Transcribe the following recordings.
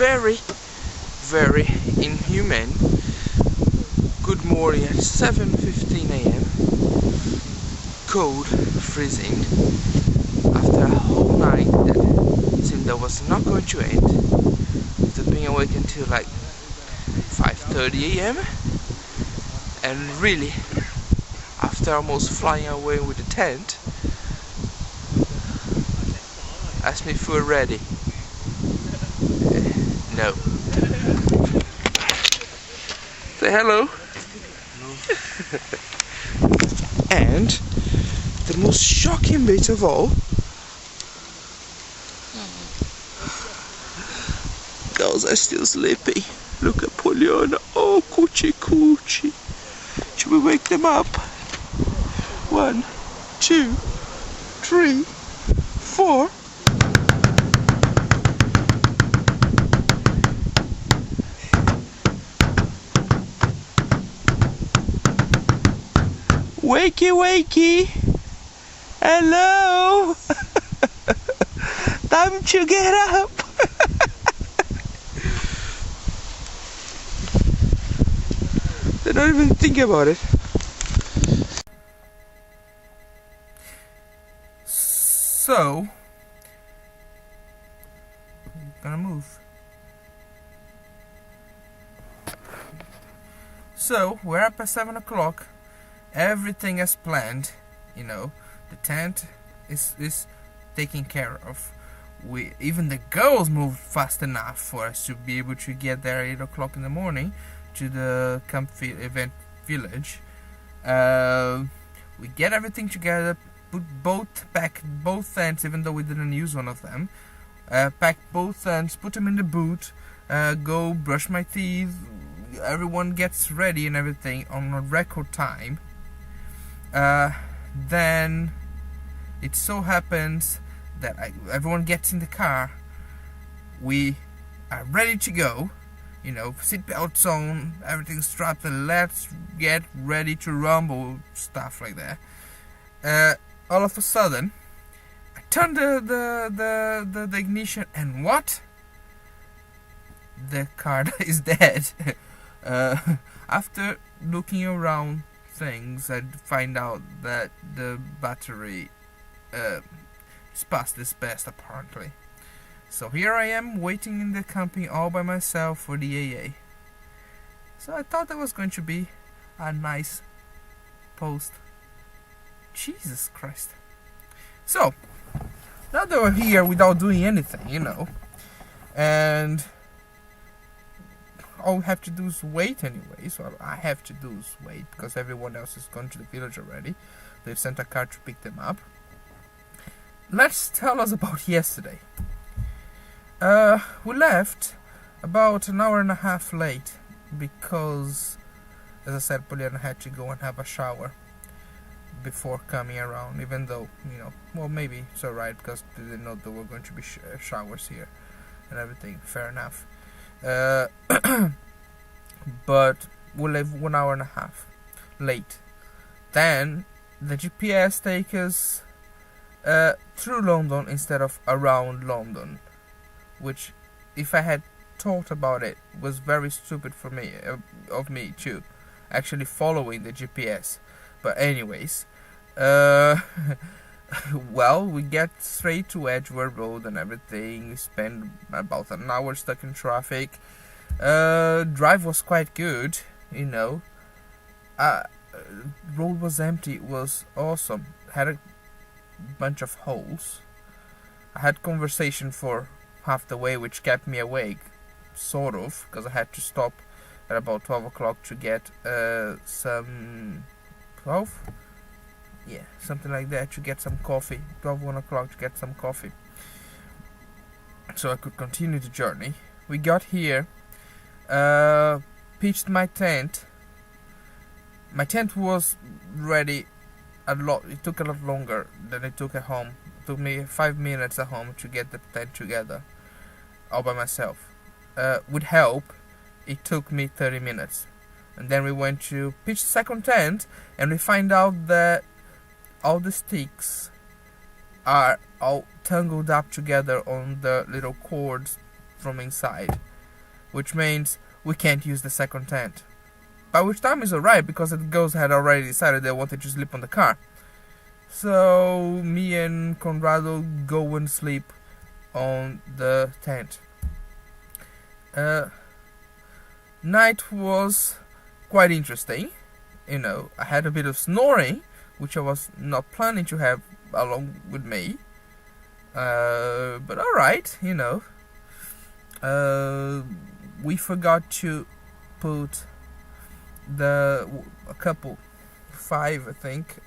very, very inhumane good morning at 7:15 a.m. Cold, freezing, after a whole night that seemed that was not going to end, after being awake until like 5:30 a.m. and really, after almost flying away with the tent, asked me if we were ready. No. Say hello. And the most shocking bit of all, girls are still sleepy. Look at Poliana. Oh, coochie coochie. Should we wake them up? 1, 2, 3, 4. Wakey, wakey! Hello! Time to get up! They don't even think about it. So, I'm gonna move. So, we're up at 7 o'clock. Everything is planned, you know. The tent is taken care of. Even the girls moved fast enough for us to be able to get there at 8 o'clock in the morning to the event village. We get everything together, pack both tents, even though we didn't use one of them. Pack both tents, put them in the boot, go brush my teeth. Everyone gets ready and everything on a record time. Then it so happens that everyone gets in the car. We are ready to go, you know, seatbelts on, everything's strapped, and let's get ready to rumble, stuff like that. All of a sudden, I turn the ignition, and what? The car is dead. After looking around things, I'd find out that the battery is past its best, apparently. So here I am waiting in the camping all by myself for the AA. So I thought that was going to be a nice post. Jesus Christ. So now that we're here without doing anything, you know, and all we have to do is wait anyway. So I have to do is wait because everyone else is gone to the village already. They've sent a car to pick them up. Let's tell us about yesterday. We left about an hour and a half late because, as I said, Poliana had to go and have a shower before coming around, even though, you know, well, maybe it's alright because they didn't know there were going to be showers here and everything. Fair enough. But we live 1 hour and a half late. Then the GPS takes us through London instead of around London, which, if I had thought about it, was very stupid for me, of me too, actually following the GPS. But anyways, well, we get straight to Edgware Road and everything. We spend about an hour stuck in traffic. Drive was quite good, you know. Road was empty. It was awesome. Had a bunch of holes. I had conversation for half the way, which kept me awake, sort of, because I had to stop at about 12 o'clock to get some 12? Yeah, something like that, to get some coffee. 1 o'clock to get some coffee, so I could continue the journey. We got here, pitched my tent. My tent was ready it took a lot longer than it took at home. It took me 5 minutes at home to get the tent together, all by myself. With help, it took me 30 minutes. And then we went to pitch the second tent, and we find out that all the sticks are all tangled up together on the little cords from inside. which means we can't use the second tent. By which time is alright, because the ghost had already decided they wanted to sleep on the car. So me and Conrado go and sleep on the tent. Night was quite interesting. You know, I had a bit of snoring, which I was not planning to have along with me. But alright, you know. We forgot to put a couple, 5 I think,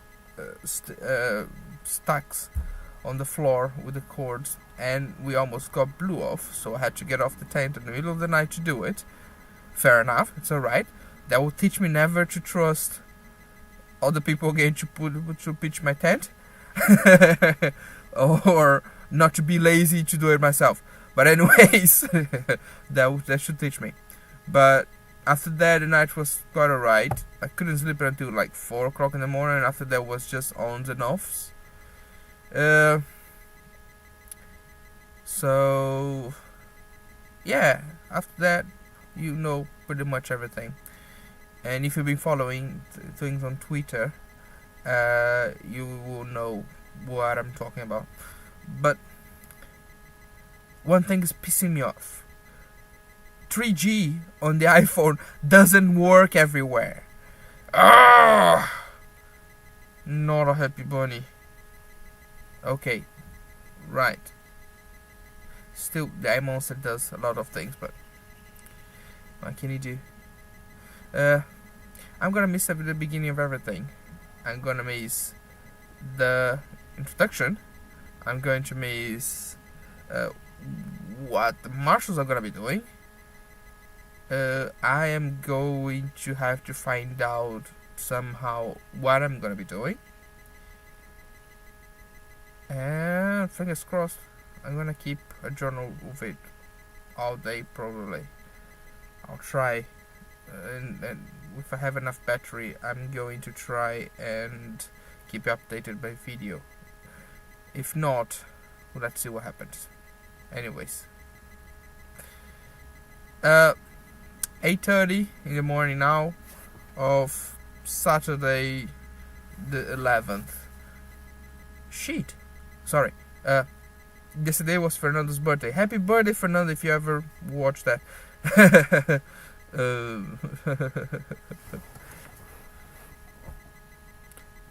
stacks on the floor with the cords, and we almost got blew off, so I had to get off the tent in the middle of the night to do it. Fair enough, it's alright. That will teach me never to trust other people again to pitch my tent. Or not to be lazy to do it myself. But anyways, that should teach me. But after that, the night was quite alright. I couldn't sleep until like 4 o'clock in the morning, and after that was just ons and offs. So yeah, after that, you know pretty much everything. And if you've been following things on Twitter, you will know what I'm talking about. But one thing is pissing me off. 3G on the iPhone doesn't work everywhere. Ah! Not a happy bunny. Okay, right. Still, the iMonster does a lot of things, but what can you do? I'm gonna miss the beginning of everything. I'm gonna miss the introduction. I'm going to miss what the marshals are gonna be doing. I am going to have to find out somehow what I'm gonna be doing. And fingers crossed, I'm gonna keep a journal of it all day probably. I'll try, and if I have enough battery, I'm going to try and keep you updated by video. If not, well, let's see what happens. Anyways, 8:30 in the morning now of Saturday the 11th. Shit. Sorry. Yesterday was Fernando's birthday. Happy birthday, Fernando, if you ever watched that.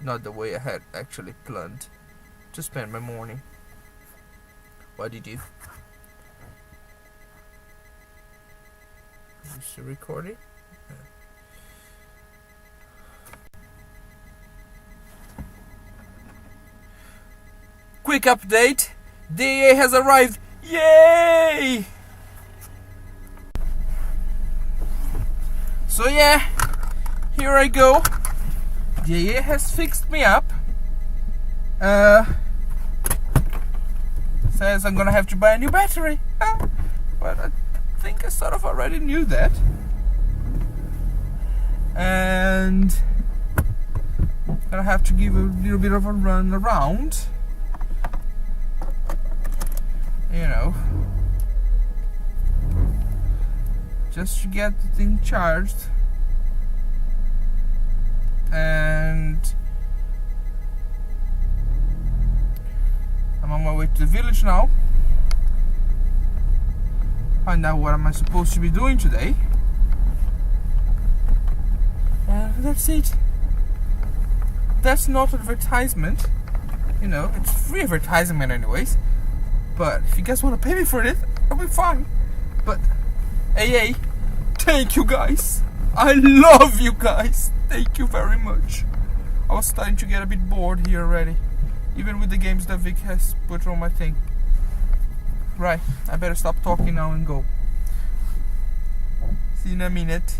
Not the way I had actually planned to spend my morning. What did you do? Is it recording? Quick update. DA has arrived. Yay! So yeah, here I go. DA has fixed me up. Says I'm gonna have to buy a new battery. But I think I sort of already knew that. And gonna have to give a little bit of a run around. You know, just to get the thing charged. And I'm on my way to the village now. Find out what am I supposed to be doing today. And that's it. That's not advertisement. You know, it's free advertisement anyways. But if you guys want to pay me for it, I'll be fine. But hey, thank you guys. I love you guys. Thank you very much. I was starting to get a bit bored here already, even with the games that Vic has put on my thing. Right, I better stop talking now and go. See you in a minute.